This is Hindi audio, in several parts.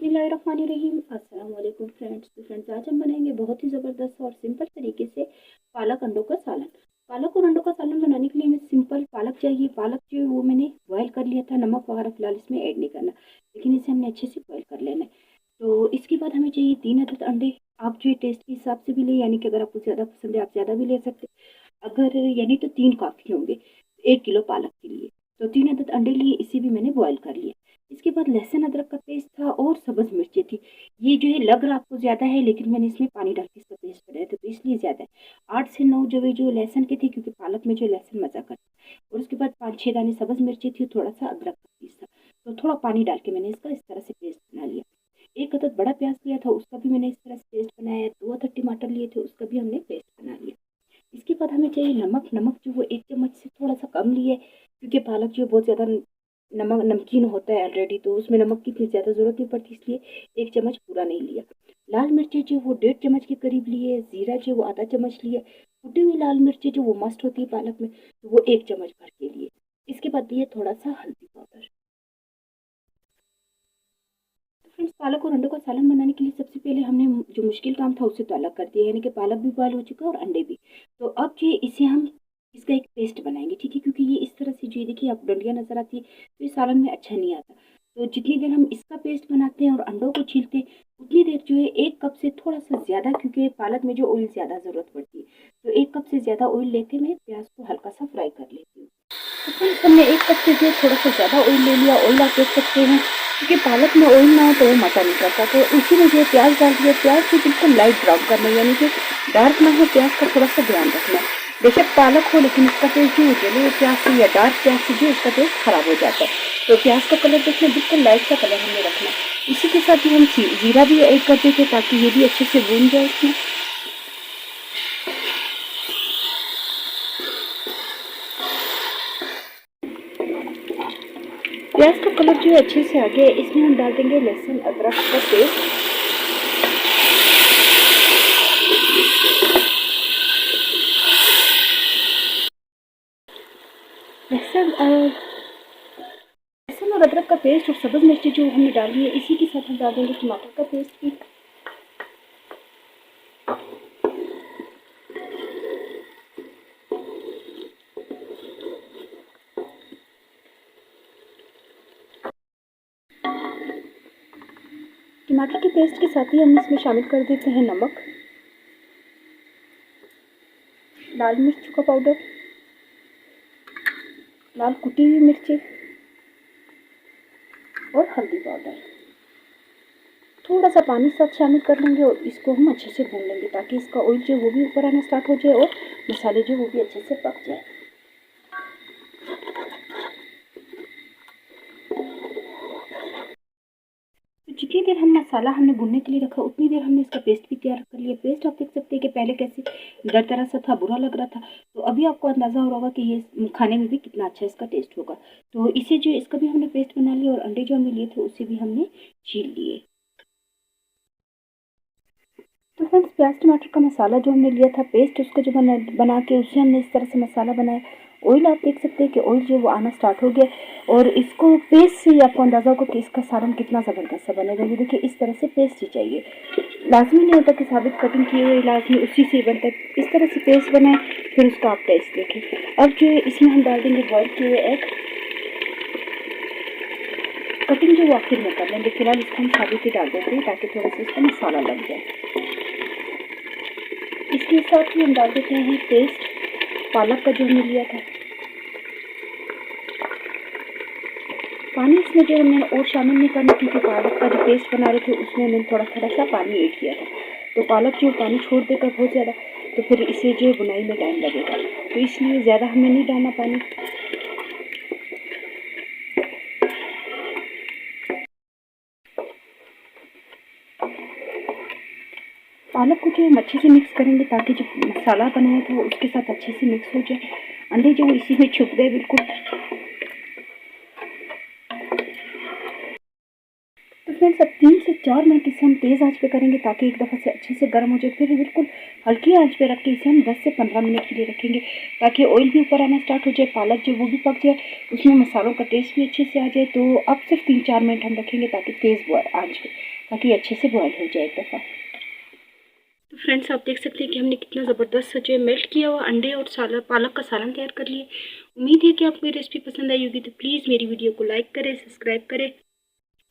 बिस्मिल्लाहिर्रहमानिर्रहीम। अस्सलाम वालेकुम फ्रेंड्स। तो फ्रेंड्स, आज हम बनाएंगे बहुत ही ज़बरदस्त और सिंपल तरीके से पालक अंडों का सालन। पालक और अंडों का सालन बनाने के लिए हमें सिंपल पालक चाहिए। पालक जो है वो मैंने बॉयल कर लिया था, नमक वगैरह फिलहाल इसमें ऐड नहीं करना, लेकिन इसे हमने अच्छे से बॉयल कर लेना है। तो इसके बाद हमें चाहिए 3 अदद अंडे। आप जो टेस्ट के हिसाब से भी ले, यानी कि अगर आपको ज़्यादा पसंद है आप ज़्यादा भी ले सकते, अगर यानी तो 3 काफ़ी होंगे 1 किलो पालक के लिए। तो 3 अदद अंडे लिए, इसे भी मैंने बॉयल कर लिया। इसके बाद लहसुन अदरक का पेस्ट था और सब्ज मिर्ची थी। ये जो है लग रहा आपको ज़्यादा है, लेकिन मैंने इसमें पानी डाल के इसका पेस्ट बनाया था, तो इसलिए ज़्यादा है। 8 से 9 जो लहसुन के थे, क्योंकि पालक में जो लहसुन मज़ा करता। और उसके बाद 5-6 दाने सब्ज मिर्ची थी, थोड़ा सा अदरक का पीस था। तो थोड़ा पानी डाल के मैंने इसका इस तरह से पेस्ट बना लिया। 1 अदद बड़ा प्याज लिया था, उसका भी मैंने इस तरह से पेस्ट बनाया। 2 अदद टमाटर लिए थे, उसका भी हमने पेस्ट बना लिया। इसके बाद हमें चाहिए नमक। नमक जो वो 1 चम्मच से थोड़ा सा कम लिए, क्योंकि पालक जो बहुत ज़्यादा नमक नमकीन होता है ऑलरेडी, तो उसमें नमक की इतनी ज़्यादा ज़रूरत नहीं पड़ती, इसलिए 1 चम्मच पूरा नहीं लिया। लाल मिर्ची जो वो 1.5 चम्मच के करीब लिए। ज़ीरा जो वो आधा चम्मच लिया। कुटी हुई लाल मिर्ची जो वो मस्ट होती है पालक में, तो वो 1 चम्मच भर के लिए। इसके बाद लिए थोड़ा सा हल्दी पाउडर। तो फ्रेंड्स, पालक और अंडों का सालन बनाने के लिए सबसे पहले हमने जो मुश्किल काम था उसे तो अलग कर दिया, यानी कि पालक भी बॉयल हो चुका है और अंडे भी। तो अब जो इसे हम इसका एक पेस्ट बनाएंगे, ठीक है, क्योंकि ये इस तरह से जो ये देखिए आप डंडियाँ नजर आती है, तो ये सालन में अच्छा नहीं आता। तो जितनी देर हम इसका पेस्ट बनाते हैं और अंडों को छीलते हैं, उतनी देर जो है 1 कप से थोड़ा सा ज़्यादा, क्योंकि पालक में जो ऑयल ज़्यादा ज़रूरत पड़ती है, तो 1 कप से ज़्यादा ऑयल लेके मैं प्याज को हल्का सा फ्राई कर लेती हूँ। तो फ्रेंड्स, हमने 1 कप से जो थोड़ा सा ज़्यादा ऑयल ले लिया। ऑयल आप देख सकते हैं, क्योंकि पालक में ऑयल ना हो तो वो मज़ा नहीं करता। तो उसी में जो प्याज डाल दिया। प्याज को बिल्कुल लाइट ब्राउन करना है, यानी कि डार्क ना हो। प्याज का थोड़ा सा ध्यान रखना है। बेशक पालक हो, लेकिन इसका टेस्ट जो जले प्याज से या डार्क प्याज से जो इसका टेस्ट खराब हो जाता है। तो प्याज का कलर देखना, बिल्कुल लाइट सा कलर हमें रखना। इसी के साथ ही हम जीरा भी ऐड कर देते, ताकि ये भी अच्छे से भून जाए इसमें। प्याज का कलर जो है अच्छे से आ गया, इसमें हम डाल देंगे लहसुन अदरक का पेस्ट। लहसुन लहसुन और अदरक का पेस्ट और सब्ज़ मिर्ची जो हमने डाली है, इसी के साथ हम डाल देंगे टमाटर का पेस्ट भी। टमाटर के पेस्ट के साथ ही हम इसमें शामिल कर देते हैं नमक, लाल मिर्च का पाउडर, लाल कुटी हुई मिर्ची और हल्दी पाउडर। थोड़ा सा पानी साथ शामिल कर लेंगे और इसको हम अच्छे से भून लेंगे, ताकि इसका ऑयल जो वो भी ऊपर आना स्टार्ट हो जाए और मसाले जो वो भी अच्छे से पक जाए। तो जितनी देर हम मसाला हमने भूनने के लिए रखा, उतनी देर हमने इसका पेस्ट भी तैयार कर लिया। पेस्ट आप देख सकते हैं कि पहले कैसे दरदरा सा था, बुरा लग रहा था, तो अभी आपको अंदाज़ा हो रहा होगा कि ये खाने में भी कितना अच्छा इसका टेस्ट होगा। तो इसे जो इसका भी हमने पेस्ट बना लिया और अंडे जो हमने लिए थे उसे भी हमने छील लिए। तो फ्रेंड्स, प्याज टमाटर का मसाला जो हमने लिया था पेस्ट, उसका जो बना के उसे हमने इस तरह से मसाला बनाया। ऑयल आप देख सकते हैं कि ऑयल जो वो आना स्टार्ट हो गया, और इसको पेस्ट से ही आपको अंदाज़ा होगा कि इसका सालन कितना ज़बरदस्त सा बनेगा। ये देखिए इस तरह से पेस्ट ही चाहिए। लाजमी नहीं होता कि साबित कटिंग किए हुए लाजमी उसी से बनता है। इस तरह से पेस्ट बनाए, फिर उसका आप टेस्ट देखें। अब जो है इसमें हम डाल देंगे बॉयल किए हुए एग। कटिंग जो वो आखिर में कर लेंगे, फिलहाल इसको हम साबित ही डाल देते हैं, ताकि थोड़ा सा इसका मसाला लग जाए। इसके साथ ही हम डाल देते हैं पेस्ट पालक का जो हमने लिया था। पानी इसमें जो हमने और शामिल नहीं करना, क्योंकि पालक का जो पेस्ट बना रहे थे उसमें हमने थोड़ा थोड़ा सा पानी ऐड किया था। तो पालक जो पानी छोड़ देगा बहुत ज़्यादा, तो फिर इसे जो बुनाई में टाइम लगेगा, तो इसलिए ज़्यादा हमें नहीं डालना पानी। पालक को जो हम अच्छे से मिक्स करेंगे, ताकि जो मसाला बनाया था उसके साथ अच्छे से मिक्स हो जाए। अंडे जो इसी में छुप गए बिल्कुल। तो फ्रेंड्स, अब 3 से 4 मिनट इसे हम तेज़ आंच पे करेंगे ताकि एक दफ़ा से अच्छे से गर्म हो जाए। फिर बिल्कुल हल्की आंच पे रख के इसे हम 10 से 15 मिनट के लिए रखेंगे ताकि ऑयल भी ऊपर आना स्टार्ट हो जाए, पालक जो वो भी पक जाए, उसमें मसालों का टेस्ट भी अच्छे से आ जाए। तो अब सिर्फ 3-4 मिनट हम रखेंगे ताकि तेज़ आंच पे, ताकि अच्छे से बॉयल हो जाए एक दफ़ा। तो फ्रेंड्स आप देख सकते हैं कि हमने कितना ज़बरदस्त जो है मेल्ट किया हुआ अंडे और पालक का सालन तैयार कर लिए। उम्मीद है कि आपको ये रेसिपी पसंद आई होगी। तो प्लीज़ मेरी वीडियो को लाइक करें, सब्सक्राइब करें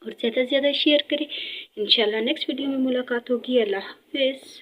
और ज़्यादा से ज़्यादा शेयर करें। इंशाल्लाह नेक्स्ट वीडियो में मुलाकात होगी। अल्लाह हाफिज़।